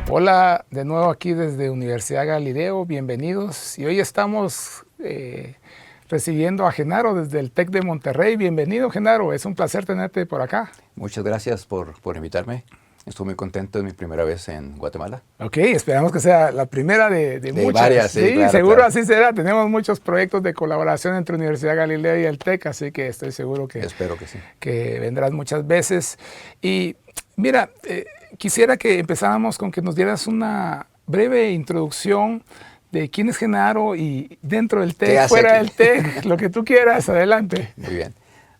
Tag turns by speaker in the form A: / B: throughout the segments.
A: Hola, de nuevo aquí desde Universidad Galileo, bienvenidos. Y hoy estamos recibiendo a Genaro desde el TEC de Monterrey. Bienvenido, Genaro, es un placer tenerte por acá.
B: Muchas gracias por invitarme. Estoy muy contento, es mi primera vez en Guatemala.
A: Ok, esperamos que sea la primera de muchas.
B: Varias, sí, claro,
A: seguro
B: claro.
A: Así será. Tenemos muchos proyectos de colaboración entre Universidad Galileo y el TEC, así que estoy seguro que,
B: espero que sí,
A: que vendrás muchas veces. Y mira, quisiera que empezáramos con que nos dieras una breve introducción de quién es Genaro y dentro del TEC, fuera del TEC, lo que tú quieras, adelante.
B: Muy bien.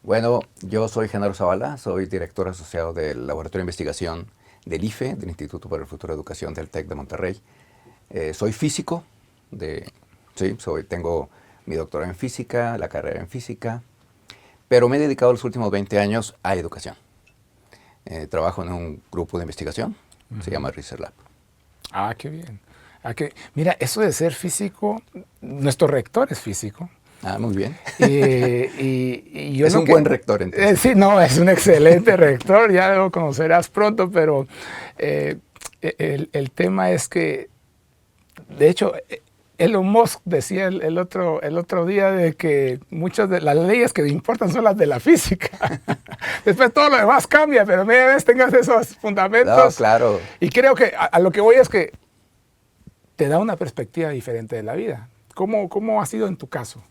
B: Bueno, yo soy Genaro Zavala, soy director asociado del Laboratorio de Investigación del IFE, del Instituto para el Futuro de Educación del TEC de Monterrey. Soy físico, tengo mi doctorado en física, la carrera en física, pero me he dedicado los últimos 20 años a educación. Trabajo en un grupo de investigación, se llama Research Lab.
A: Ah, qué bien. Mira, eso de ser físico, nuestro rector es físico.
B: Ah, muy bien.
A: Y yo
B: es un buen rector, entonces.
A: Sí, no, es un excelente rector, ya lo conocerás pronto, pero el tema es que, de hecho, Elon Musk decía el otro día de que muchas de las leyes que importan son las de la física. Después todo lo demás cambia, pero media vez tengas esos fundamentos.
B: No, claro.
A: Y creo que a lo que voy es que te da una perspectiva diferente de la vida. ¿Cómo ha sido en tu caso?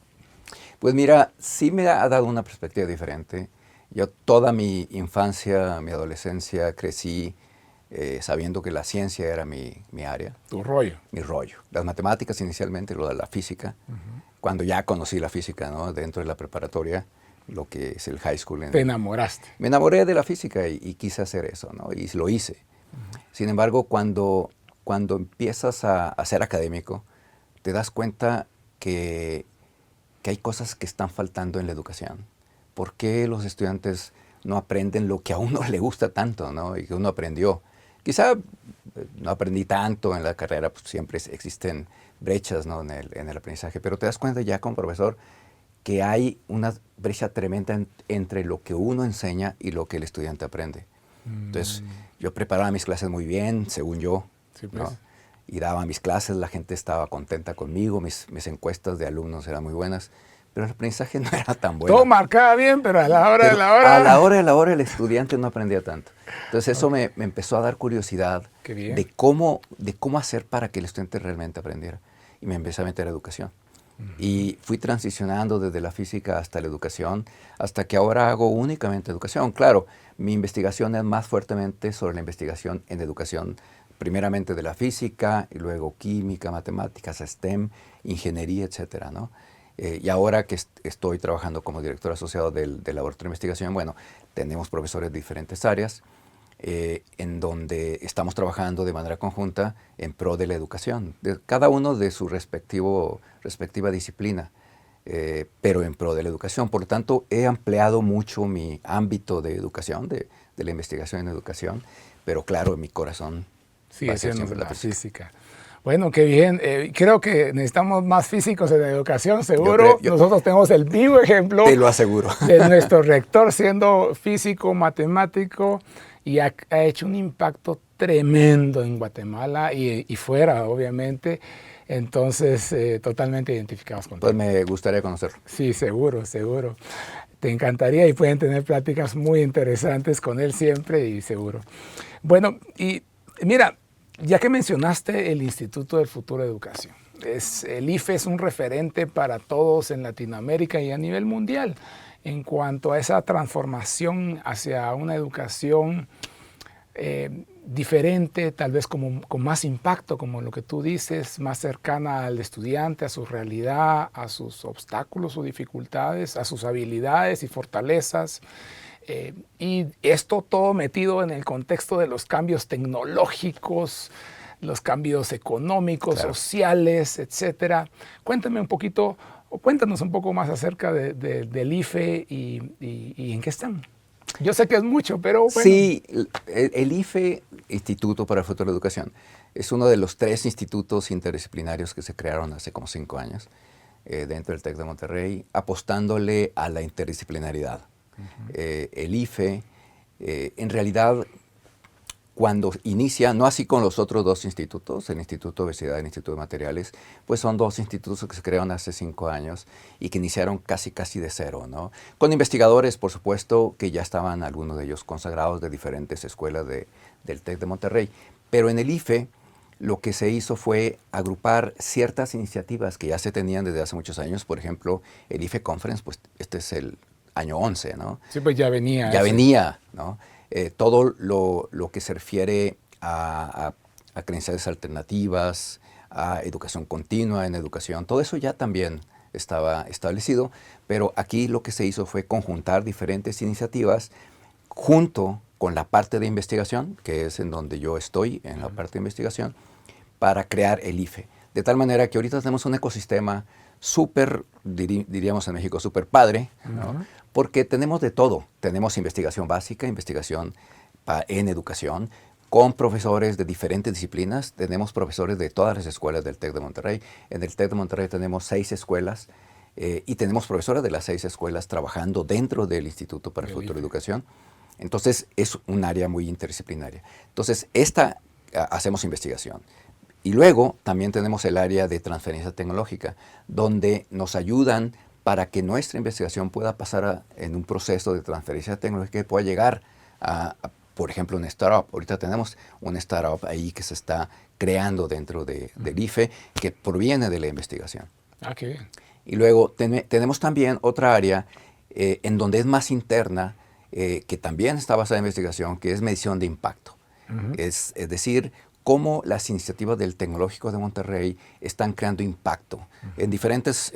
B: Pues mira, sí me ha dado una perspectiva diferente. Yo toda mi infancia, mi adolescencia, crecí sabiendo que la ciencia era mi área.
A: Tu rollo.
B: Mi rollo. Las matemáticas inicialmente, lo de la física. Cuando ya conocí la física, ¿no? Dentro de la preparatoria, lo que es el high school.
A: Te enamoraste.
B: Me enamoré de la física y quise hacer eso, ¿no? Y lo hice. Sin embargo, cuando empiezas a ser académico, te das cuenta que hay cosas que están faltando en la educación. ¿Por qué los estudiantes no aprenden lo que a uno le gusta tanto, ¿no? Y que uno aprendió? Quizá no aprendí tanto en la carrera, pues siempre existen brechas, ¿no? en el aprendizaje, pero te das cuenta ya como profesor que hay una brecha tremenda entre lo que uno enseña y lo que el estudiante aprende. Entonces, yo preparaba mis clases muy bien, según yo,
A: sí, pues.
B: ¿no? Y daba mis clases, la gente estaba contenta conmigo, mis encuestas de alumnos eran muy buenas, pero el aprendizaje no era tan bueno.
A: Todo marcaba bien, pero a la hora de la hora...
B: A la hora el estudiante no aprendía tanto. Entonces eso me empezó a dar curiosidad de cómo hacer para que el estudiante realmente aprendiera. Y me empecé a meter a educación. Y fui transicionando desde la física hasta la educación, hasta que ahora hago únicamente educación. Claro, mi investigación es más fuertemente sobre la investigación en educación, primeramente de la física, y luego química, matemáticas, STEM, ingeniería, etcétera, ¿no? Y ahora que estoy trabajando como director asociado del Laboratorio de Investigación, bueno, tenemos profesores de diferentes áreas, en donde estamos trabajando de manera conjunta en pro de la educación, cada uno de su respectiva disciplina, pero en pro de la educación. Por lo tanto, he ampliado mucho mi ámbito de educación, de la investigación en educación, pero claro, en mi corazón
A: sigue siendo la física. Bueno, qué bien. Creo que necesitamos más físicos en la educación, seguro. Nosotros tenemos el vivo ejemplo.
B: Te lo aseguro.
A: De nuestro rector siendo físico, matemático, y ha hecho un impacto tremendo en Guatemala y fuera, obviamente. Entonces, totalmente identificados con
B: Pues me gustaría conocerlo.
A: Sí, seguro, seguro. Te encantaría y pueden tener pláticas muy interesantes con él siempre y seguro. Bueno, y mira, ya que mencionaste el Instituto del Futuro de Educación, el IFE es un referente para todos en Latinoamérica y a nivel mundial en cuanto a esa transformación hacia una educación diferente, tal vez con más impacto, como lo que tú dices, más cercana al estudiante, a su realidad, a sus obstáculos o dificultades, a sus habilidades y fortalezas. Y esto todo metido en el contexto de los cambios tecnológicos, los cambios económicos, claro, sociales, etcétera. Cuéntanos un poco más acerca del IFE y en qué están. Yo sé que es mucho, pero bueno.
B: Sí, el IFE, Instituto para el Futuro de la Educación, es uno de los 3 institutos interdisciplinarios que se crearon hace como 5 años. dentro del TEC de Monterrey, apostándole a la interdisciplinaridad. El IFE, en realidad, cuando inicia, no así con los otros dos institutos, el Instituto de Obesidad y el Instituto de Materiales, pues son dos institutos que se crearon hace 5 años y que iniciaron casi de cero, ¿no? Con investigadores, por supuesto, que ya estaban algunos de ellos consagrados de diferentes escuelas del TEC de Monterrey. Pero en el IFE, lo que se hizo fue agrupar ciertas iniciativas que ya se tenían desde hace muchos años. Por ejemplo, el IFE Conference, pues este es el año 11, ¿no?
A: Sí, pues ya venía.
B: Ya venía, ¿no? Todo lo que se refiere a creencias alternativas, a educación continua en educación, todo eso ya también estaba establecido, pero aquí lo que se hizo fue conjuntar diferentes iniciativas junto con la parte de investigación, que es en donde yo estoy, en la parte de investigación, para crear el IFE. De tal manera que ahorita tenemos un ecosistema súper, diríamos en México, súper padre, ¿no? Porque tenemos de todo. Tenemos investigación básica, investigación en educación, con profesores de diferentes disciplinas. Tenemos profesores de todas las escuelas del TEC de Monterrey. En el TEC de Monterrey tenemos 6 escuelas y tenemos profesores de las 6 escuelas trabajando dentro del Instituto para el Futuro de Educación. Entonces, es un área muy interdisciplinaria. Entonces, hacemos investigación. Y luego también tenemos el área de transferencia tecnológica, donde nos ayudan para que nuestra investigación pueda pasar en un proceso de transferencia tecnológica y pueda llegar por ejemplo, una startup. Ahorita tenemos una startup ahí que se está creando dentro del IFE que proviene de la investigación.
A: Ah, qué bien.
B: Y luego tenemos también otra área en donde es más interna, que también está basada en investigación, que es medición de impacto. Es decir, cómo las iniciativas del Tecnológico de Monterrey están creando impacto en diferentes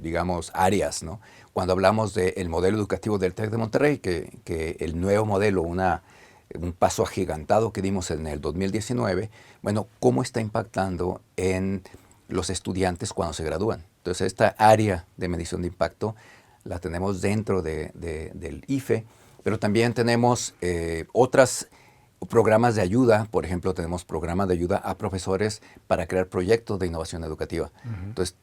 B: digamos, áreas, ¿no? Cuando hablamos del modelo educativo del TEC de Monterrey, que el nuevo modelo, un paso agigantado que dimos en el 2019, bueno, ¿cómo está impactando en los estudiantes cuando se gradúan? Entonces, esta área de medición de impacto la tenemos dentro del IFE, pero también tenemos otras programas de ayuda. Por ejemplo, tenemos programas de ayuda a profesores para crear proyectos de innovación educativa. Entonces,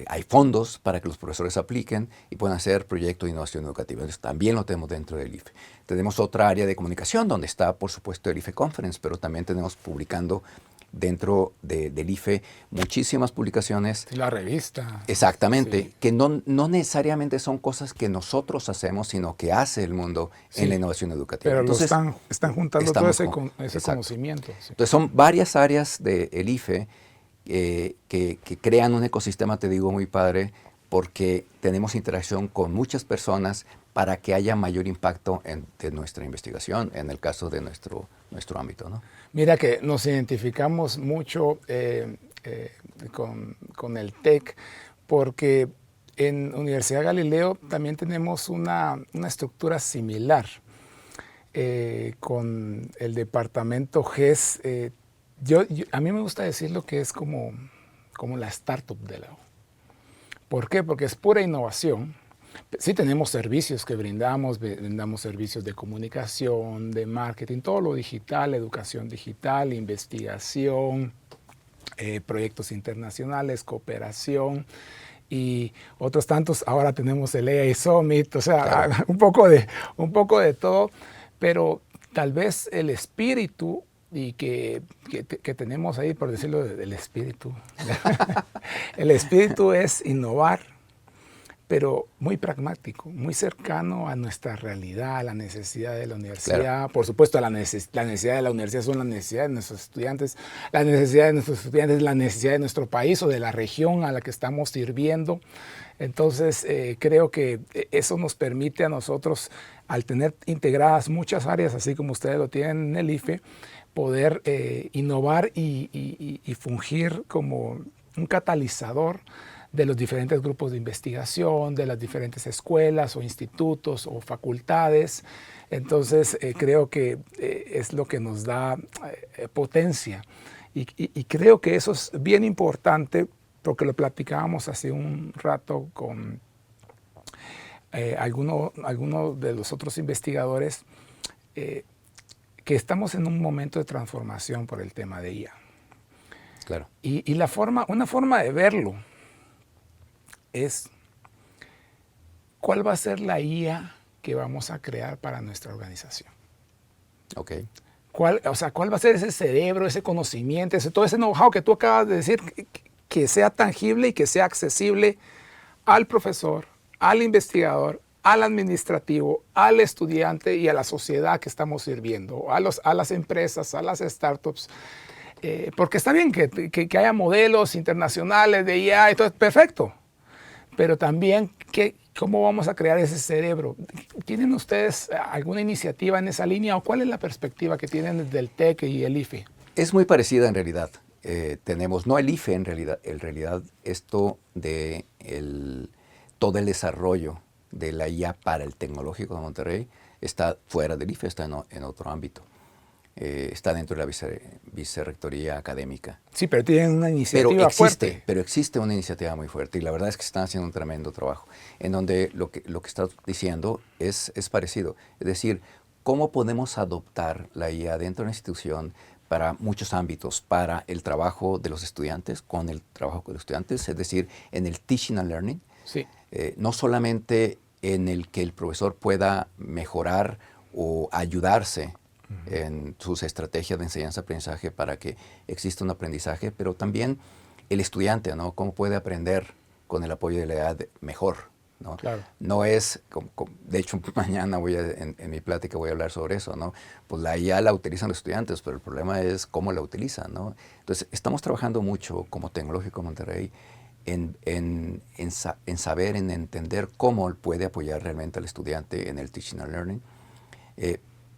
B: hay fondos para que los profesores apliquen y puedan hacer proyectos de innovación educativa. Entonces, también lo tenemos dentro del IFE. Tenemos otra área de comunicación donde está, por supuesto, el IFE Conference, pero también tenemos publicando dentro del IFE muchísimas publicaciones.
A: La revista.
B: Exactamente,
A: Sí.
B: que no necesariamente son cosas que nosotros hacemos, sino que hace el mundo en la innovación educativa.
A: Pero
B: entonces,
A: están juntando todo ese conocimiento. Sí.
B: Entonces son varias áreas del IFE que crean un ecosistema, te digo, muy padre, porque tenemos interacción con muchas personas para que haya mayor impacto de nuestra investigación, en el caso de nuestro ámbito, ¿no?
A: Mira que nos identificamos mucho con el TEC, porque en Universidad Galileo también tenemos una estructura similar con el departamento GES. A mí me gusta decirlo que es como la startup de la U. ¿Por qué? Porque es pura innovación. Sí tenemos servicios que brindamos servicios de comunicación, de marketing, todo lo digital, educación digital, investigación, proyectos internacionales, cooperación y otros tantos. Ahora tenemos el AI Summit, o sea, claro, un poco de todo, pero tal vez el espíritu y que tenemos ahí, por decirlo del espíritu, el espíritu es innovar, pero muy pragmático, muy cercano a nuestra realidad, a la necesidad de la universidad. Claro. Por supuesto, la necesidad de la universidad son las necesidades de nuestros estudiantes, la necesidad de nuestros estudiantes es la necesidad de nuestro país o de la región a la que estamos sirviendo. Entonces, creo que eso nos permite a nosotros, al tener integradas muchas áreas, así como ustedes lo tienen en el IFE, poder innovar y fungir como un catalizador de los diferentes grupos de investigación, de las diferentes escuelas o institutos o facultades. Entonces, creo que es lo que nos da potencia. Y creo que eso es bien importante, porque lo platicábamos hace un rato con alguno de los otros investigadores, que estamos en un momento de transformación por el tema de IA.
B: Claro.
A: Y una forma de verlo es ¿cuál va a ser la IA que vamos a crear para nuestra organización?
B: Ok.
A: ¿Cuál va a ser ese cerebro, ese conocimiento, todo ese know-how que tú acabas de decir, que sea tangible y que sea accesible al profesor, al investigador, al administrativo, al estudiante y a la sociedad que estamos sirviendo, a las empresas, a las startups? Porque está bien que haya modelos internacionales de IA y todo, es perfecto, pero también ¿cómo vamos a crear ese cerebro? ¿Tienen ustedes alguna iniciativa en esa línea o cuál es la perspectiva que tienen desde el TEC y el IFE?
B: Es muy parecida en realidad. Tenemos, no el IFE en realidad esto de todo el desarrollo de la IA para el Tecnológico de Monterrey está fuera del IFE, está en otro ámbito. Está dentro de la vicerrectoría académica.
A: Sí, pero tienen una iniciativa fuerte.
B: Pero existe una iniciativa muy fuerte y la verdad es que están haciendo un tremendo trabajo, en donde lo que estás diciendo es parecido. Es decir, ¿cómo podemos adoptar la IA dentro de la institución para muchos ámbitos? Para el trabajo de los estudiantes, con el trabajo con los estudiantes, es decir, en el teaching and learning.
A: Sí.
B: No solamente en el que el profesor pueda mejorar o ayudarse en sus estrategias de enseñanza-aprendizaje para que exista un aprendizaje, pero también el estudiante, ¿no? Cómo puede aprender con el apoyo de la IA mejor, ¿no?
A: Claro.
B: No es, de hecho mañana en mi plática voy a hablar sobre eso, ¿no? Pues la IA la utilizan los estudiantes, pero el problema es cómo la utilizan, ¿no? Entonces estamos trabajando mucho como Tecnológico Monterrey en saber, en entender cómo puede apoyar realmente al estudiante en el teaching and learning.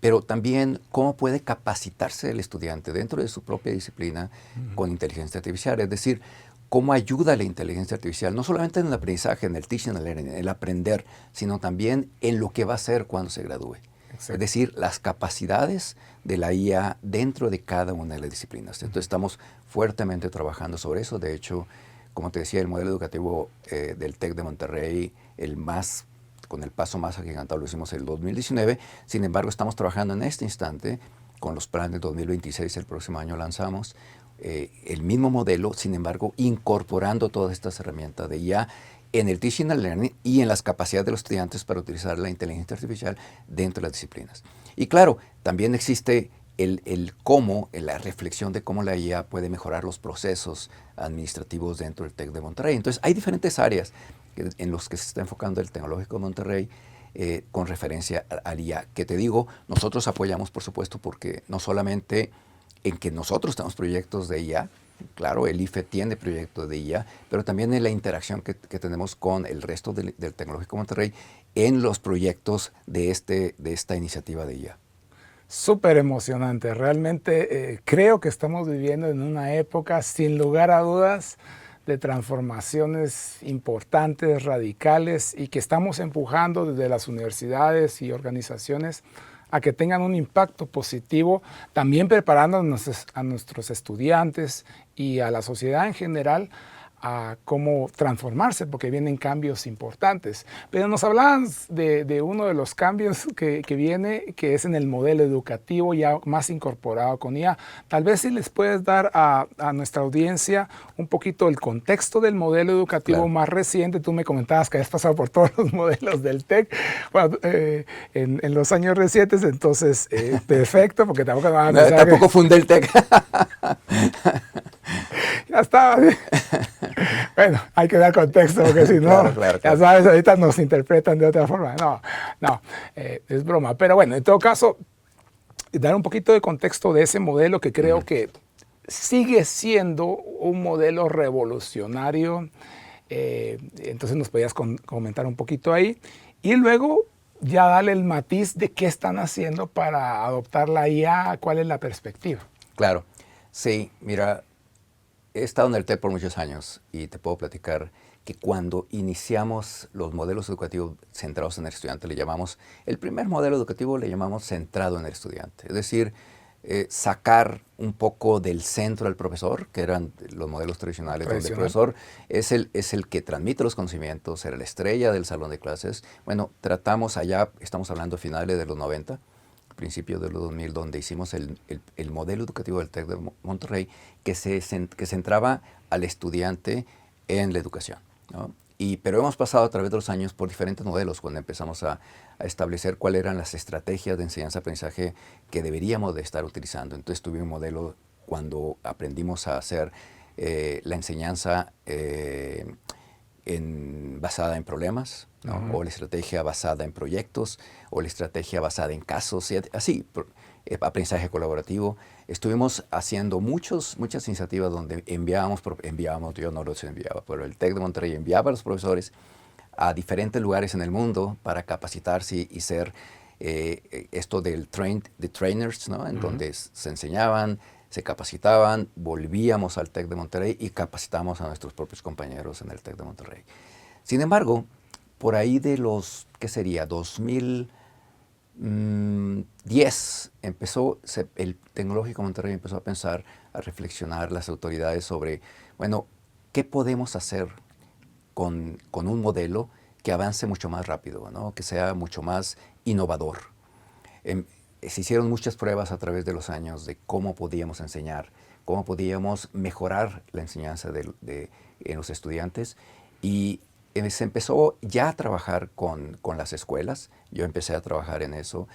B: Pero también cómo puede capacitarse el estudiante dentro de su propia disciplina con inteligencia artificial. Es decir, cómo ayuda la inteligencia artificial, no solamente en el aprendizaje, en el teaching and learning, en el aprender, sino también en lo que va a hacer cuando se gradúe. Exacto. Es decir, las capacidades de la IA dentro de cada una de las disciplinas. Entonces estamos fuertemente trabajando sobre eso. De hecho, como te decía, el modelo educativo del TEC de Monterrey, con el paso más agigantado lo hicimos en el 2019, sin embargo estamos trabajando en este instante con los planes 2026, el próximo año lanzamos el mismo modelo, sin embargo incorporando todas estas herramientas de IA en el teaching and learning y en las capacidades de los estudiantes para utilizar la inteligencia artificial dentro de las disciplinas. Y claro, también existe la reflexión de cómo la IA puede mejorar los procesos administrativos dentro del TEC de Monterrey. Entonces hay diferentes áreas en los que se está enfocando el Tecnológico de Monterrey con referencia al IA. Que te digo, nosotros apoyamos, por supuesto, porque no solamente en que nosotros tenemos proyectos de IA, claro, el IFE tiene proyectos de IA, pero también en la interacción que tenemos con el resto del Tecnológico de Monterrey en los proyectos de esta iniciativa de IA.
A: Súper emocionante. Realmente creo que estamos viviendo en una época, sin lugar a dudas, de transformaciones importantes, radicales, y que estamos empujando desde las universidades y organizaciones a que tengan un impacto positivo, también preparando a nuestros estudiantes y a la sociedad en general a cómo transformarse, porque vienen cambios importantes. Pero nos hablaban de uno de los cambios que viene, que es en el modelo educativo ya más incorporado con IA. Tal vez si les puedes dar a nuestra audiencia un poquito el contexto del modelo educativo más reciente. Tú me comentabas que habías pasado por todos los modelos del TEC en los años recientes, entonces perfecto, porque tampoco van a pensar
B: tampoco fundé el TEC.
A: Ya estaba. Bueno, hay que dar contexto porque si no, claro. Ya sabes, ahorita nos interpretan de otra forma. No, es broma. Pero bueno, en todo caso, dar un poquito de contexto de ese modelo que creo que sigue siendo un modelo revolucionario. Entonces nos podías comentar un poquito ahí. Y luego ya darle el matiz de qué están haciendo para adoptar la IA, cuál es la perspectiva.
B: Claro, sí, mira, he estado en el TEC por muchos años y te puedo platicar que cuando iniciamos los modelos educativos centrados en el estudiante, el primer modelo educativo le llamamos centrado en el estudiante. Es decir, sacar un poco del centro al profesor, que eran los modelos tradicionales, donde el profesor es el que transmite los conocimientos, era la estrella del salón de clases. Bueno, tratamos allá, estamos hablando finales de los 90, principios de los 2000, donde hicimos el modelo educativo del TEC de Monterrey, que centraba al estudiante en la educación, ¿no? Pero hemos pasado a través de los años por diferentes modelos cuando empezamos a establecer cuáles eran las estrategias de enseñanza-aprendizaje que deberíamos de estar utilizando. Entonces tuve un modelo cuando aprendimos a hacer la enseñanza basada en problemas, ¿no? O la estrategia basada en proyectos, o la estrategia basada en casos, y así, aprendizaje colaborativo. Estuvimos haciendo muchas iniciativas donde enviábamos, yo no los enviaba, pero el TEC de Monterrey enviaba a los profesores a diferentes lugares en el mundo para capacitarse y ser esto de trainers, ¿no? En donde se enseñaban, se capacitaban, volvíamos al TEC de Monterrey y capacitamos a nuestros propios compañeros en el TEC de Monterrey. Sin embargo, por ahí de los, ¿qué sería? 2010 el Tecnológico Monterrey empezó a pensar, a reflexionar las autoridades sobre, bueno, ¿qué podemos hacer con un modelo que avance mucho más rápido, ¿no? Que sea mucho más innovador? Se hicieron muchas pruebas a través de los años de cómo podíamos enseñar, cómo podíamos mejorar la enseñanza en los estudiantes, y se empezó ya a trabajar con las escuelas. Yo empecé a trabajar en eso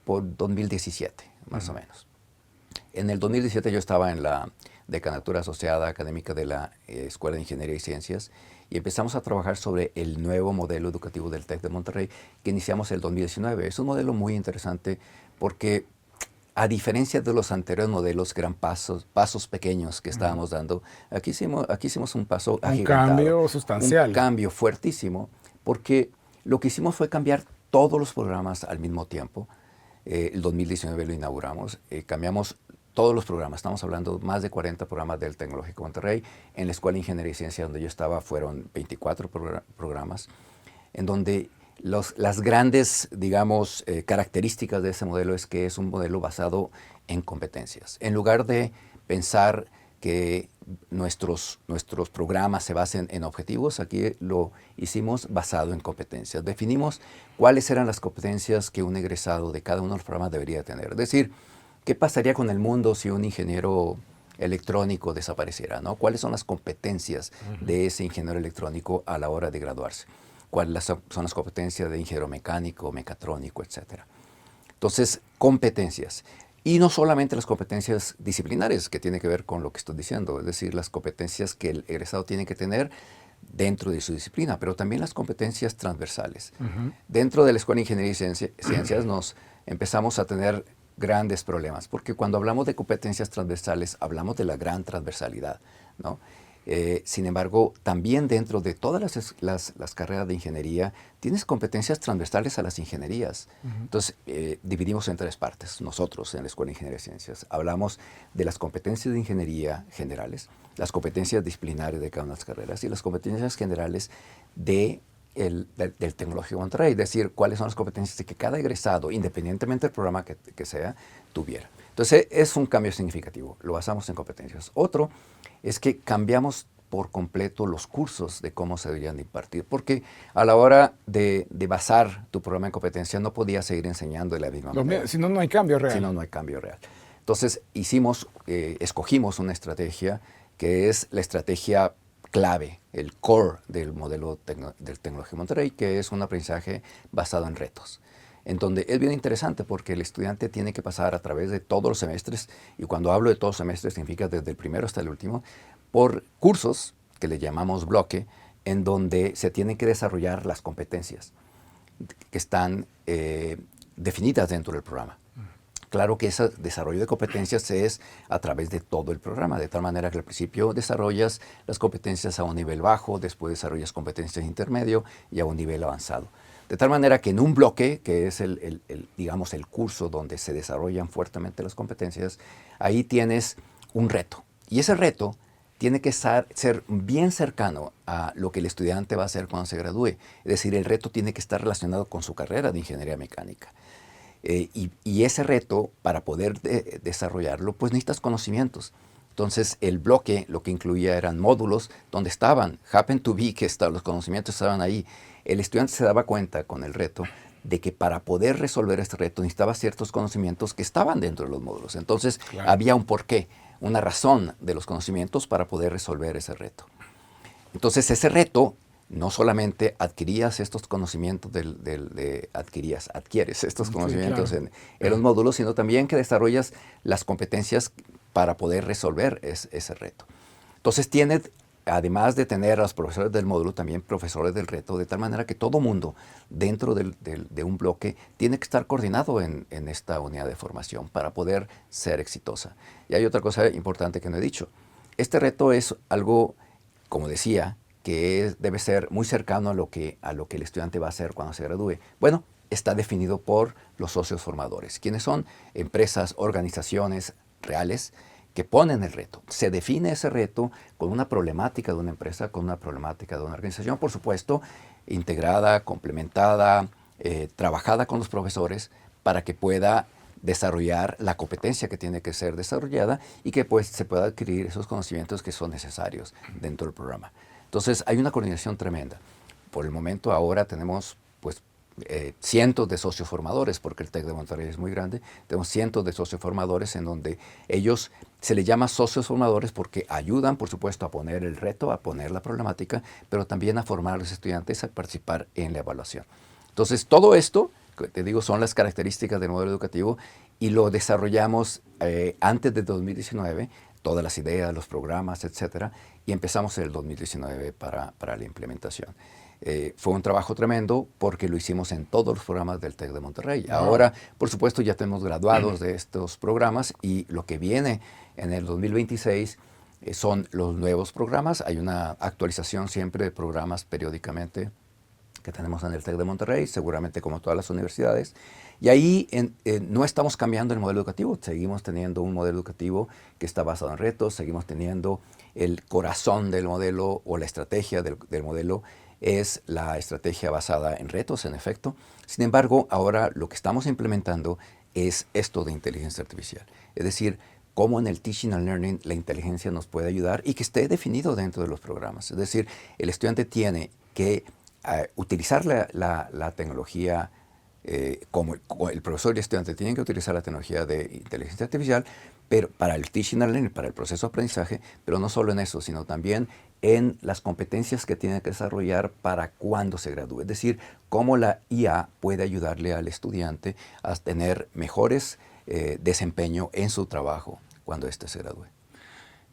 B: por 2017, más o menos. En el 2017 yo estaba en la Decanatura Asociada Académica de la Escuela de Ingeniería y Ciencias, y empezamos a trabajar sobre el nuevo modelo educativo del TEC de Monterrey que iniciamos el 2019. Es un modelo muy interesante porque, a diferencia de los anteriores modelos, que eran pasos pequeños que estábamos dando, aquí hicimos un paso agigantado.
A: Un cambio sustancial.
B: Un cambio fuertísimo, porque lo que hicimos fue cambiar todos los programas al mismo tiempo. El 2019 lo inauguramos, cambiamos todos los programas. Estamos hablando de más de 40 programas del Tecnológico Monterrey. En la Escuela de Ingeniería y Ciencia, donde yo estaba, fueron 24 programas, en donde las grandes, digamos, características de ese modelo es que es un modelo basado en competencias. En lugar de pensar que nuestros programas se basen en objetivos, aquí lo hicimos basado en competencias. Definimos cuáles eran las competencias que un egresado de cada uno de los programas debería tener. Es decir, ¿qué pasaría con el mundo si un ingeniero electrónico desapareciera, ¿no? ¿Cuáles son las competencias de ese ingeniero electrónico a la hora de graduarse? ¿Cuáles son las competencias de ingeniero mecánico, mecatrónico, etcétera? Entonces, competencias. Y no solamente las competencias disciplinares, que tiene que ver con lo que estoy diciendo, es decir, las competencias que el egresado tiene que tener dentro de su disciplina, pero también las competencias transversales. Dentro de la Escuela de Ingeniería y Ciencias nos empezamos a tener grandes problemas, porque cuando hablamos de competencias transversales, hablamos de la gran transversalidad, ¿no? Sin embargo, también dentro de todas las carreras de ingeniería, tienes competencias transversales a las ingenierías. Entonces, dividimos en tres partes. Nosotros, en la Escuela de Ingeniería y Ciencias, hablamos de las competencias de ingeniería generales, las competencias disciplinarias de cada una de las carreras y las competencias generales del Tecnológico de Monterrey, es decir, cuáles son las competencias que cada egresado, independientemente del programa que sea, tuviera. Entonces, es un cambio significativo, lo basamos en competencias. Otro es que cambiamos por completo los cursos de cómo se deberían de impartir, porque a la hora de basar tu programa en competencia no podías seguir enseñando de la misma manera.
A: Si no, no hay cambio real.
B: Si no, no hay cambio real. Entonces, escogimos una estrategia que es la estrategia clave, el core del modelo del Tecnológico Monterrey, que es un aprendizaje basado en retos, en donde es bien interesante porque el estudiante tiene que pasar a través de todos los semestres, y cuando hablo de todos los semestres significa desde el primero hasta el último, por cursos que le llamamos bloque, en donde se tienen que desarrollar las competencias que están definidas dentro del programa. Claro que ese desarrollo de competencias es a través de todo el programa, de tal manera que al principio desarrollas las competencias a un nivel bajo, después desarrollas competencias intermedio y a un nivel avanzado. De tal manera que en un bloque, que es digamos, el curso donde se desarrollan fuertemente las competencias, ahí tienes un reto. Y ese reto tiene que ser bien cercano a lo que el estudiante va a hacer cuando se gradúe. Es decir, el reto tiene que estar relacionado con su carrera de ingeniería mecánica. Y ese reto, para poder desarrollarlo, pues necesitas conocimientos. Entonces, el bloque lo que incluía eran módulos donde happen to be que los conocimientos estaban ahí. El estudiante se daba cuenta con el reto de que para poder resolver este reto necesitaba ciertos conocimientos que estaban dentro de los módulos. Entonces, había un porqué, una razón de los conocimientos para poder resolver ese reto. Entonces, ese reto no solamente adquieres estos conocimientos adquieres estos conocimientos
A: claro.
B: en los módulos, sino también que desarrollas las competencias para poder resolver ese reto. Entonces tiene, además de tener a los profesores del módulo, también profesores del reto, de tal manera que todo mundo dentro de un bloque tiene que estar coordinado en esta unidad de formación para poder ser exitosa. Y hay otra cosa importante que no he dicho. Este reto es algo, como decía, que debe ser muy cercano a lo que el estudiante va a hacer cuando se gradúe. Bueno, está definido por los socios formadores, quienes son empresas, organizaciones reales que ponen el reto. Se define ese reto con una problemática de una empresa, con una problemática de una organización, por supuesto, integrada, complementada, trabajada con los profesores para que pueda desarrollar la competencia que tiene que ser desarrollada y que pues se pueda adquirir esos conocimientos que son necesarios dentro del programa. Entonces hay una coordinación tremenda. Por el momento ahora tenemos pues cientos de socios formadores, porque el TEC de Monterrey es muy grande. Tenemos cientos de socios formadores en donde ellos se les llama socios formadores porque ayudan, por supuesto, a poner el reto, a poner la problemática, pero también a formar a los estudiantes a participar en la evaluación. Entonces, todo esto, que te digo, son las características del modelo educativo y lo desarrollamos antes de 2019, todas las ideas, los programas, etcétera, y empezamos en el 2019 para la implementación. Fue un trabajo tremendo porque lo hicimos en todos los programas del TEC de Monterrey. Wow. Ahora, por supuesto, ya tenemos graduados de estos programas y lo que viene en el 2026 son los nuevos programas. Hay una actualización siempre de programas periódicamente que tenemos en el TEC de Monterrey, seguramente como todas las universidades. Y ahí no estamos cambiando el modelo educativo, seguimos teniendo un modelo educativo que está basado en retos, seguimos teniendo el corazón del modelo o la estrategia del modelo es la estrategia basada en retos, en efecto. Sin embargo, ahora lo que estamos implementando es esto de inteligencia artificial. Es decir, cómo en el Teaching and Learning la inteligencia nos puede ayudar y que esté definido dentro de los programas. Es decir, el estudiante tiene que utilizar la tecnología, como el profesor y el estudiante tienen que utilizar la tecnología de inteligencia artificial, pero para el teaching and learning, para el proceso de aprendizaje, pero no solo en eso, sino también en las competencias que tiene que desarrollar para cuando se gradúe. Es decir, cómo la IA puede ayudarle al estudiante a tener mejores desempeño en su trabajo cuando éste se gradúe.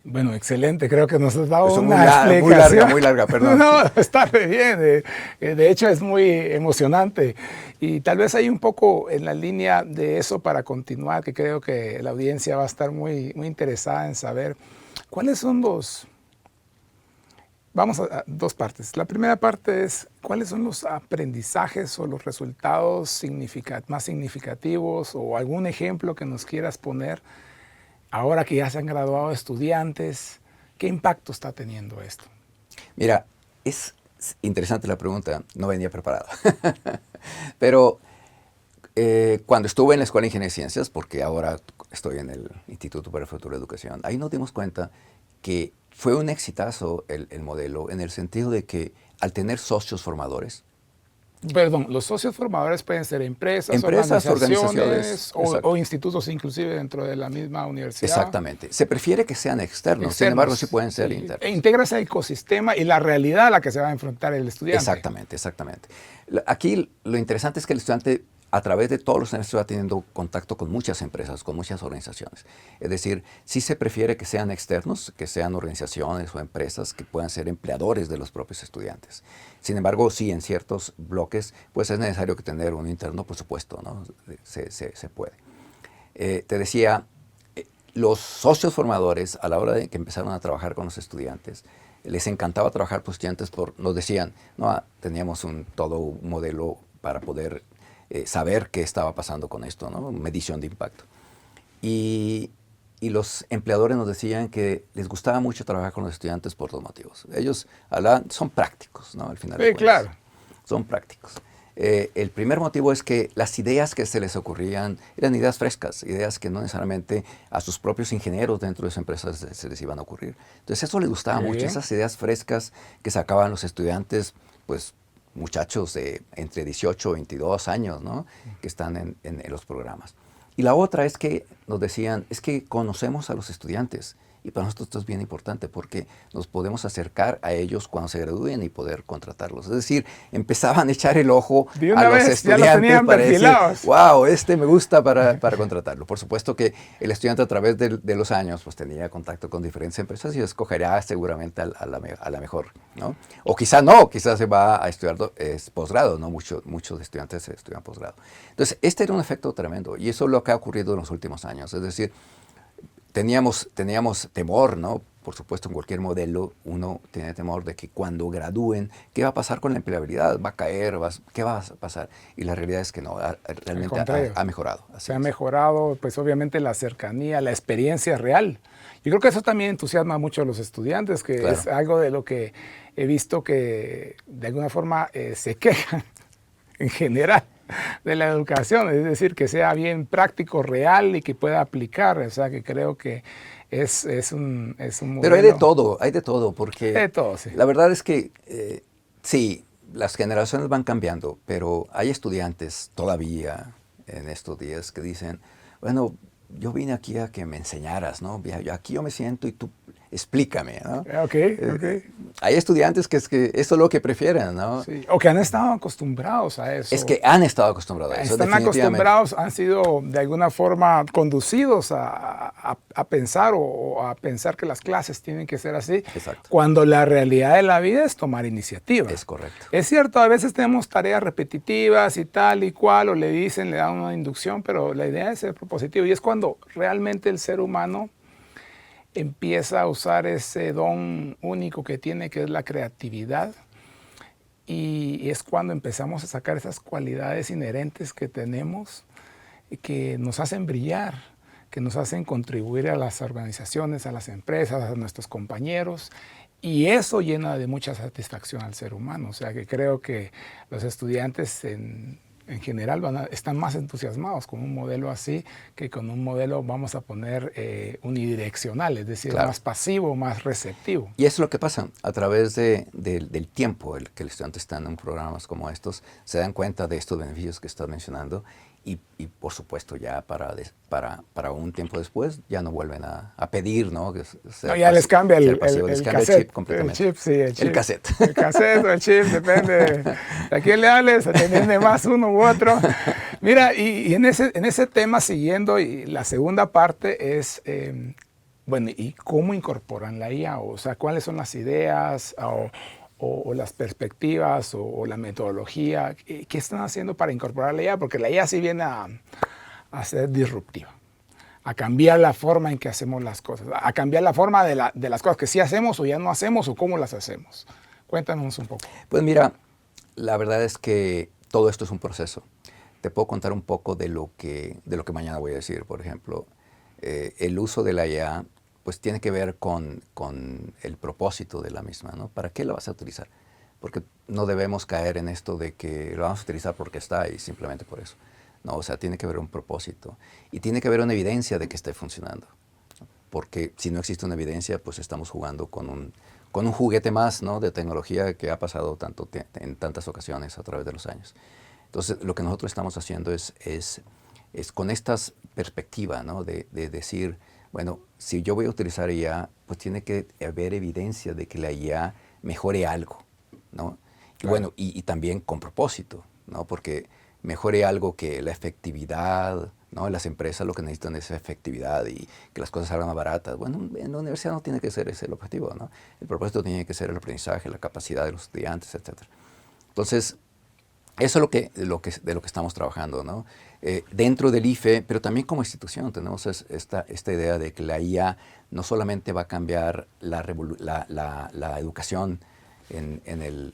A: Bueno, excelente. Creo que nos has dado una explicación.
B: Muy larga, perdón.
A: No, está bien. De hecho, es muy emocionante. Y tal vez hay un poco en la línea de eso para continuar, que creo que la audiencia va a estar muy interesada en saber cuáles son los... Vamos a dos partes. La primera parte es cuáles son los aprendizajes o los resultados más significativos o algún ejemplo que nos quieras poner. Ahora que ya se han graduado estudiantes, ¿qué impacto está teniendo esto?
B: Mira, es interesante la pregunta, no venía preparado. Pero cuando estuve en la Escuela de Ingeniería y Ciencias, porque ahora estoy en el Instituto para el Futuro de Educación, ahí nos dimos cuenta que fue un exitazo el modelo en el sentido de que al tener socios formadores,
A: perdón, los socios formadores pueden ser empresas organizaciones o institutos inclusive dentro de la misma universidad.
B: Exactamente. Se prefiere que sean externos, sin embargo sí pueden ser internos.
A: E integras el ecosistema y la realidad a la que se va a enfrentar el estudiante.
B: Exactamente. Aquí lo interesante es que el estudiante a través de todos los semestres va teniendo contacto con muchas empresas, con muchas organizaciones. Es decir, sí se prefiere que sean externos, que sean organizaciones o empresas que puedan ser empleadores de los propios estudiantes. Sin embargo, sí, en ciertos bloques, pues es necesario que tener un interno, por supuesto, ¿no? Se puede. Te decía, los socios formadores, a la hora de que empezaron a trabajar con los estudiantes, les encantaba trabajar con estudiantes, nos decían, no, teníamos todo un modelo para poder saber qué estaba pasando con esto, ¿no? Medición de impacto. Y los empleadores nos decían que les gustaba mucho trabajar con los estudiantes por dos motivos. Ellos son prácticos, ¿no? Al final de cuentas.
A: Claro.
B: Son prácticos. El primer motivo es que las ideas que se les ocurrían eran ideas frescas, ideas que no necesariamente a sus propios ingenieros dentro de sus empresas se les iban a ocurrir. Entonces eso les gustaba mucho, esas ideas frescas que sacaban los estudiantes, pues muchachos de entre 18 y 22 años, ¿no? Que están en los programas. Y la otra es que nos decían, es que conocemos a los estudiantes Y para nosotros esto es bien importante porque nos podemos acercar a ellos cuando se gradúen y poder contratarlos. Es decir, empezaban a echar el ojo a los estudiantes para decir, wow, me gusta para contratarlo. Por supuesto que el estudiante a través de los años pues tenía contacto con diferentes empresas y escogerá seguramente a la mejor, ¿no? O quizá no, quizás se va a estudiar posgrado, ¿no? Muchos estudiantes estudian posgrado. Entonces, este era un efecto tremendo y eso es lo que ha ocurrido en los últimos años. Es decir, teníamos temor, ¿no? Por supuesto, en cualquier modelo uno tiene temor de que cuando gradúen, ¿qué va a pasar con la empleabilidad? ¿Va a caer? ¿Qué va a pasar? Y la realidad es que no, realmente ha mejorado.
A: Se ha mejorado, pues obviamente la cercanía, la experiencia real. Yo creo que eso también entusiasma mucho a los estudiantes, que claro, es algo de lo que he visto que de alguna forma se quejan en general de la educación, es decir, que sea bien práctico, real y que pueda aplicar. O sea, que creo que es un modelo.
B: Pero hay de todo, porque
A: de todo, sí.
B: La verdad es que sí, las generaciones van cambiando, pero hay estudiantes todavía en estos días que dicen, bueno, yo vine aquí a que me enseñaras, ¿no? Aquí yo me siento y tú explícame, ¿no?
A: Okay.
B: Hay estudiantes que eso es lo que prefieren, ¿no?
A: Sí. O que han estado acostumbrados a eso.
B: Es que han estado acostumbrados a eso,
A: Están acostumbrados, han sido de alguna forma conducidos a pensar o a pensar que las clases tienen que ser así.
B: Exacto.
A: Cuando la realidad de la vida es tomar iniciativa.
B: Es correcto.
A: Es cierto, a veces tenemos tareas repetitivas y tal y cual, o le dan una inducción, pero la idea es ser propositivo. Y es cuando realmente el ser humano empieza a usar ese don único que tiene, que es la creatividad, y es cuando empezamos a sacar esas cualidades inherentes que tenemos y que nos hacen brillar, que nos hacen contribuir a las organizaciones, a las empresas, a nuestros compañeros, y eso llena de mucha satisfacción al ser humano. O sea que creo que los estudiantes en general están más entusiasmados con un modelo así que con un modelo, vamos a poner, unidireccional, es decir, claro, más pasivo, más receptivo.
B: Y eso es lo que pasa. A través del tiempo que el estudiante está en programas como estos, se dan cuenta de estos beneficios que estás mencionando y por supuesto ya para un tiempo después ya no vuelven a pedir, ¿no?
A: Ya les cambia el
B: chip completamente.
A: El chip, sí, el chip.
B: El cassette.
A: El cassette o el chip, depende de quién le hables, atiende más uno u otro. Mira, y en ese tema, siguiendo, y la segunda parte es, bueno, ¿y cómo incorporan la IA? O sea, ¿cuáles son las ideas o las perspectivas o la metodología? ¿Qué están haciendo para incorporar la IA? Porque la IA sí viene a ser disruptiva, a cambiar la forma en que hacemos las cosas, a cambiar la forma de las cosas que sí hacemos o ya no hacemos o cómo las hacemos. Cuéntanos un poco.
B: Pues mira, la verdad es que todo esto es un proceso. Te puedo contar un poco de lo que mañana voy a decir. Por ejemplo, el uso de la IA pues tiene que ver con el propósito de la misma, ¿no? ¿Para qué la vas a utilizar? Porque no debemos caer en esto de que lo vamos a utilizar porque está y simplemente por eso. No, o sea, tiene que haber un propósito y tiene que haber una evidencia de que esté funcionando. Porque si no existe una evidencia, pues estamos jugando con un juguete más, ¿no? De tecnología que ha pasado en tantas ocasiones a través de los años. Entonces, lo que nosotros estamos haciendo es con esta perspectiva, ¿no? De decir, bueno, si yo voy a utilizar IA, pues tiene que haber evidencia de que la IA mejore algo, ¿no? Y claro, bueno, y también con propósito, ¿no? Porque mejore algo que la efectividad, ¿no? Las empresas lo que necesitan es efectividad y que las cosas salgan más baratas. Bueno, en la universidad no tiene que ser ese el objetivo, ¿no? El propósito tiene que ser el aprendizaje, la capacidad de los estudiantes, etc. Entonces, eso es de lo que estamos trabajando, ¿no? Dentro del IFE, pero también como institución tenemos esta idea de que la IA no solamente va a cambiar la educación en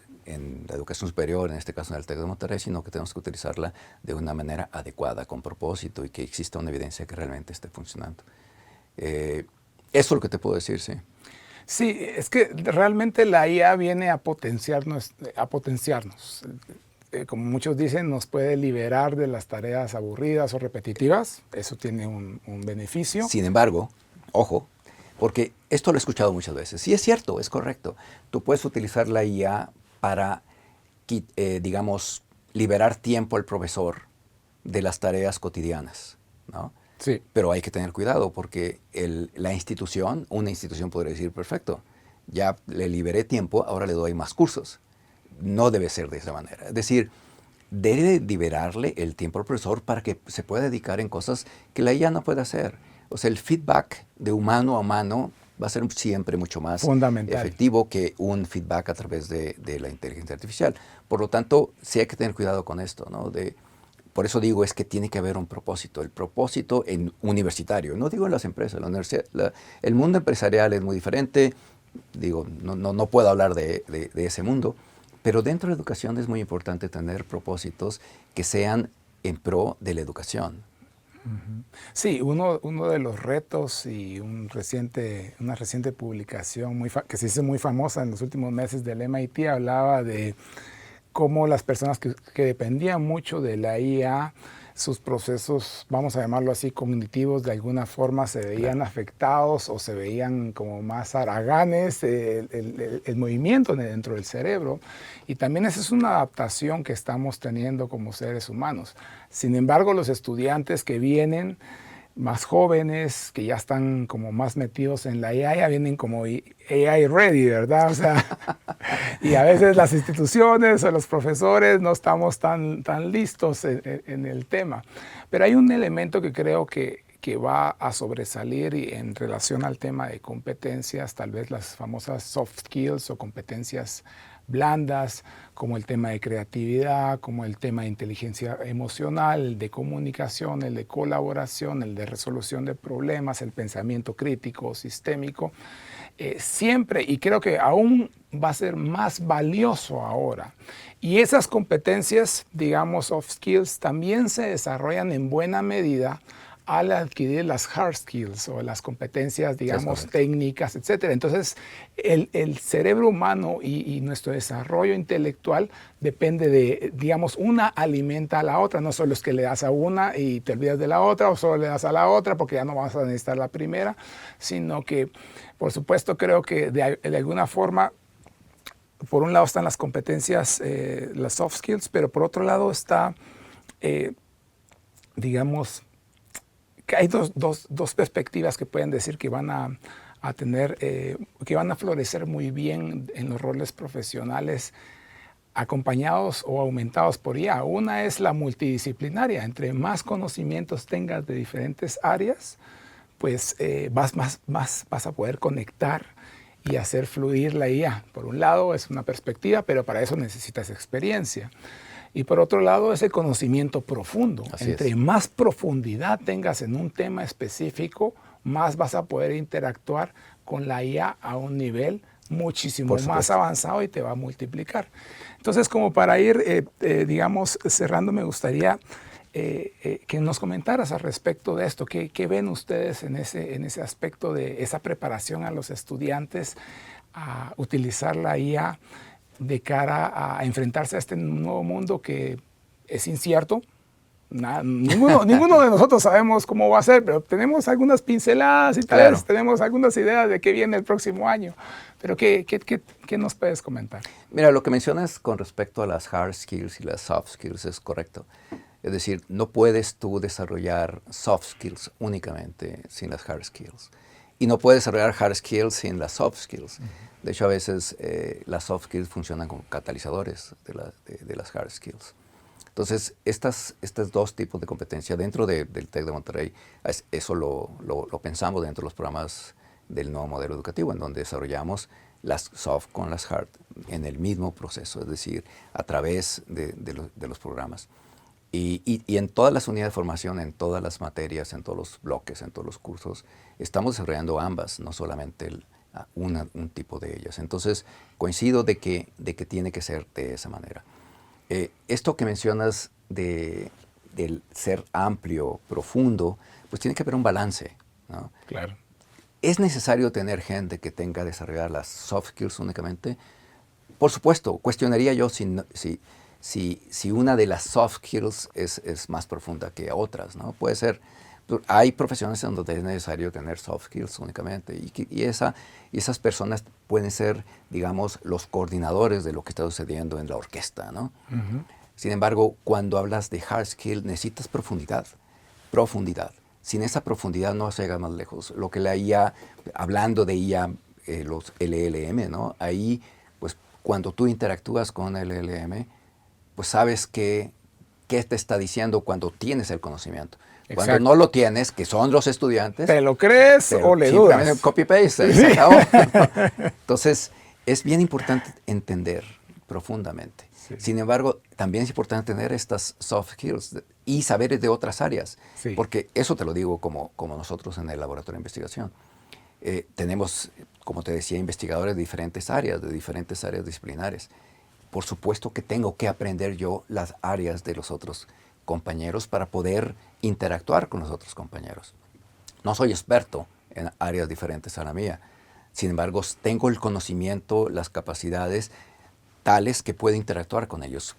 B: la educación superior, en este caso en el TEC de Monterrey, sino que tenemos que utilizarla de una manera adecuada, con propósito y que exista una evidencia que realmente esté funcionando. Eso es lo que te puedo decir, sí.
A: Sí, es que realmente la IA viene a potenciarnos. Como muchos dicen, nos puede liberar de las tareas aburridas o repetitivas. Eso tiene un beneficio.
B: Sin embargo, ojo, porque esto lo he escuchado muchas veces. Sí, es cierto, es correcto. Tú puedes utilizar la IA para, digamos, liberar tiempo al profesor de las tareas cotidianas, ¿no?
A: Sí.
B: Pero hay que tener cuidado porque una institución podría decir, perfecto, ya le liberé tiempo, ahora le doy más cursos. No debe ser de esa manera. Es decir, debe liberarle el tiempo al profesor para que se pueda dedicar en cosas que la IA no puede hacer. O sea, el feedback de humano a humano va a ser siempre mucho más
A: fundamental,
B: efectivo que un feedback a través de la inteligencia artificial. Por lo tanto, sí hay que tener cuidado con esto, ¿no? Por eso digo, es que tiene que haber un propósito. El propósito universitario, no digo en las empresas, la universidad, el mundo empresarial es muy diferente. Digo, no puedo hablar de ese mundo, pero dentro de la educación es muy importante tener propósitos que sean en pro de la educación.
A: Sí, uno de los retos y una reciente publicación que se hizo muy famosa en los últimos meses del MIT hablaba de cómo las personas que dependían mucho de la IA, sus procesos, vamos a llamarlo así, cognitivos, de alguna forma se veían afectados o se veían como más haraganes, el movimiento dentro del cerebro. Y también esa es una adaptación que estamos teniendo como seres humanos. Sin embargo, los estudiantes que vienen más jóvenes, que ya están como más metidos en la AI, ya vienen como AI ready, ¿verdad? O sea, y a veces las instituciones o los profesores no estamos tan listos en el tema. Pero hay un elemento que creo que va a sobresalir y en relación al tema de competencias, tal vez las famosas soft skills o competencias blandas, como el tema de creatividad, como el tema de inteligencia emocional, el de comunicación, el de colaboración, el de resolución de problemas, el pensamiento crítico, sistémico, siempre, y creo que aún va a ser más valioso ahora. Y esas competencias, digamos, soft skills, también se desarrollan en buena medida al adquirir las hard skills o las competencias, digamos, técnicas, etc. Entonces, el cerebro humano y nuestro desarrollo intelectual depende de, digamos, una alimenta a la otra. No solo es que le das a una y te olvidas de la otra, o solo le das a la otra porque ya no vas a necesitar la primera, sino que, por supuesto, creo que de alguna forma, por un lado están las competencias, las soft skills, pero por otro lado está, digamos, que hay dos perspectivas que pueden decir que van a tener, que van a florecer muy bien en los roles profesionales acompañados o aumentados por IA. Una es la multidisciplinaria. Entre más conocimientos tengas de diferentes áreas, pues vas a poder conectar y hacer fluir la IA. Por un lado es una perspectiva, pero para eso necesitas experiencia. Y por otro lado es el conocimiento profundo. Entre más profundidad tengas en un tema específico, más vas a poder interactuar con la IA a un nivel muchísimo más avanzado y te va a multiplicar. Entonces, como para ir, digamos, cerrando, me gustaría que nos comentaras al respecto de esto. ¿Qué ven ustedes en ese aspecto de esa preparación a los estudiantes a utilizar la IA de cara a enfrentarse a este nuevo mundo que es incierto? Ninguno de nosotros sabemos cómo va a ser, pero tenemos algunas pinceladas y tal vez tenemos algunas ideas de qué viene el próximo año. Pero ¿qué nos puedes comentar?
B: Mira, lo que mencionas con respecto a las hard skills y las soft skills es correcto. Es decir, no puedes tú desarrollar soft skills únicamente sin las hard skills. Y no puedes desarrollar hard skills sin las soft skills. De hecho, a veces las soft skills funcionan como catalizadores de las hard skills. Entonces, estos dos tipos de competencia dentro del TEC de Monterrey, eso lo pensamos dentro de los programas del nuevo modelo educativo, en donde desarrollamos las soft con las hard en el mismo proceso, es decir, a través de los programas. Y en todas las unidades de formación, en todas las materias, en todos los bloques, en todos los cursos, estamos desarrollando ambas, no solamente un tipo de ellas. Entonces, coincido de que tiene que ser de esa manera. Esto que mencionas del ser amplio, profundo, pues tiene que haber un balance, ¿no?
A: Claro.
B: ¿Es necesario tener gente que tenga que desarrollar las soft skills únicamente? Por supuesto, cuestionaría yo si una de las soft skills es más profunda que otras, ¿no? Puede ser. Hay profesiones en donde es necesario tener soft skills únicamente y esas personas pueden ser, digamos, los coordinadores de lo que está sucediendo en la orquesta, ¿no? Sin embargo, cuando hablas de hard skill necesitas profundidad. sin esa profundidad no se llega más lejos. Lo que la IA, hablando de IA, los LLM, ¿no? Ahí, pues cuando tú interactúas con el LLM, pues sabes qué te está diciendo cuando tienes el conocimiento. Exacto. Cuando no lo tienes, que son los estudiantes.
A: ¿Te lo crees o le dudas?
B: Copy-paste. Sí. Entonces, es bien importante entender profundamente. Sí. Sin embargo, también es importante tener estas soft skills y saberes de otras áreas. Sí. Porque eso te lo digo como nosotros en el laboratorio de investigación. Tenemos, como te decía, investigadores de diferentes áreas disciplinares. Por supuesto que tengo que aprender yo las áreas de los otros compañeros para poder interactuar con los otros compañeros. No soy experto en áreas diferentes a la mía. Sin embargo, tengo el conocimiento, las capacidades tales que puedo interactuar con ellos.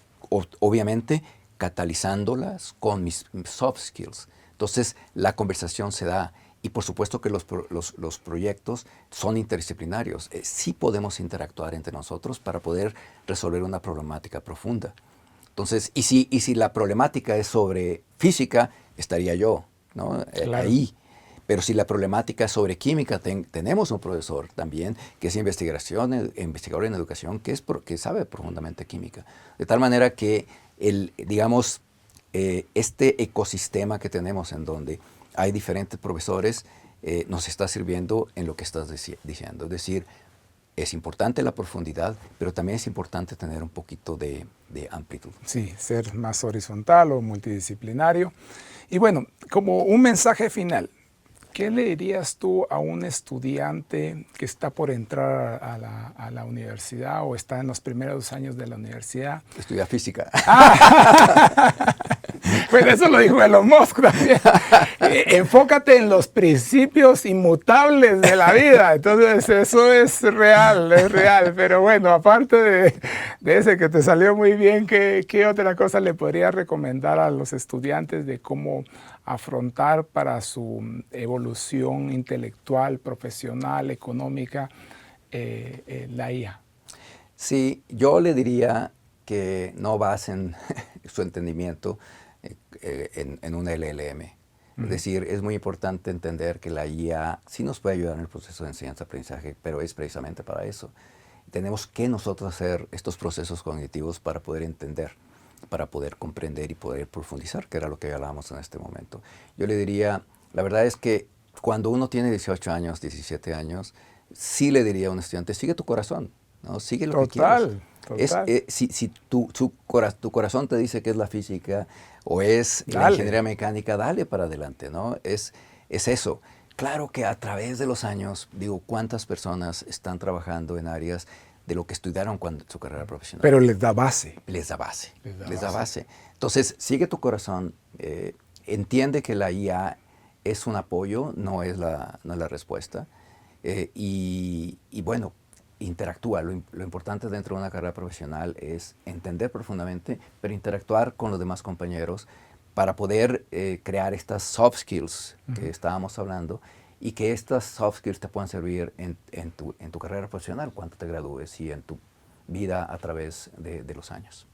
B: Obviamente, catalizándolas con mis soft skills. Entonces, la conversación se da. Y por supuesto que los proyectos son interdisciplinarios. Sí podemos interactuar entre nosotros para poder resolver una problemática profunda. Entonces, y si la problemática es sobre física, estaría yo, ¿no? Claro. Ahí. Pero si la problemática es sobre química, tenemos un profesor también que es investigador en educación que sabe profundamente química. De tal manera que este ecosistema que tenemos en donde hay diferentes profesores, nos está sirviendo en lo que estás diciendo. Es decir, es importante la profundidad, pero también es importante tener un poquito de amplitud.
A: Sí, ser más horizontal o multidisciplinario. Y bueno, como un mensaje final, ¿qué le dirías tú a un estudiante que está por entrar a la universidad o está en los primeros años de la universidad?
B: Estudia física.
A: Pues eso lo dijo Elon Musk también. Enfócate en los principios inmutables de la vida. Entonces eso es real. Pero bueno, aparte de ese que te salió muy bien, ¿qué otra cosa le podrías recomendar a los estudiantes de cómo afrontar para su evolución intelectual, profesional, económica, la IA?
B: Sí, yo le diría que no basen su entendimiento en un LLM. Es decir, es muy importante entender que la IA sí nos puede ayudar en el proceso de enseñanza-aprendizaje, pero es precisamente para eso. Tenemos que nosotros hacer estos procesos cognitivos para poder entender, para poder comprender y poder profundizar, que era lo que hablábamos en este momento. Yo le diría, la verdad es que cuando uno tiene 18 años, 17 años, sí le diría a un estudiante, sigue tu corazón, ¿no? Sigue lo que quieras. Total. Si tu corazón te dice que es la física o es la ingeniería mecánica, dale para adelante, ¿no? Es eso. Claro que a través de los años, digo, ¿cuántas personas están trabajando en áreas de lo que estudiaron cuando su carrera profesional?
A: Pero les da base.
B: Les da base. Entonces, sigue tu corazón, entiende que la IA es un apoyo, no es la respuesta. Y bueno, interactúa. Lo importante dentro de una carrera profesional es entender profundamente, pero interactuar con los demás compañeros para poder crear estas soft skills que estábamos hablando y que estas soft skills te puedan servir en tu carrera profesional cuando te gradúes y en tu vida a través de los años.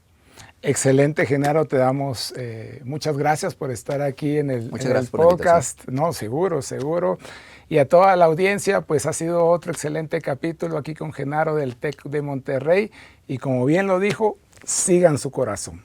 A: Excelente, Genaro, te damos muchas gracias por estar aquí en el podcast. No, seguro. Y a toda la audiencia, pues ha sido otro excelente capítulo aquí con Genaro del TEC de Monterrey. Y como bien lo dijo, sigan su corazón.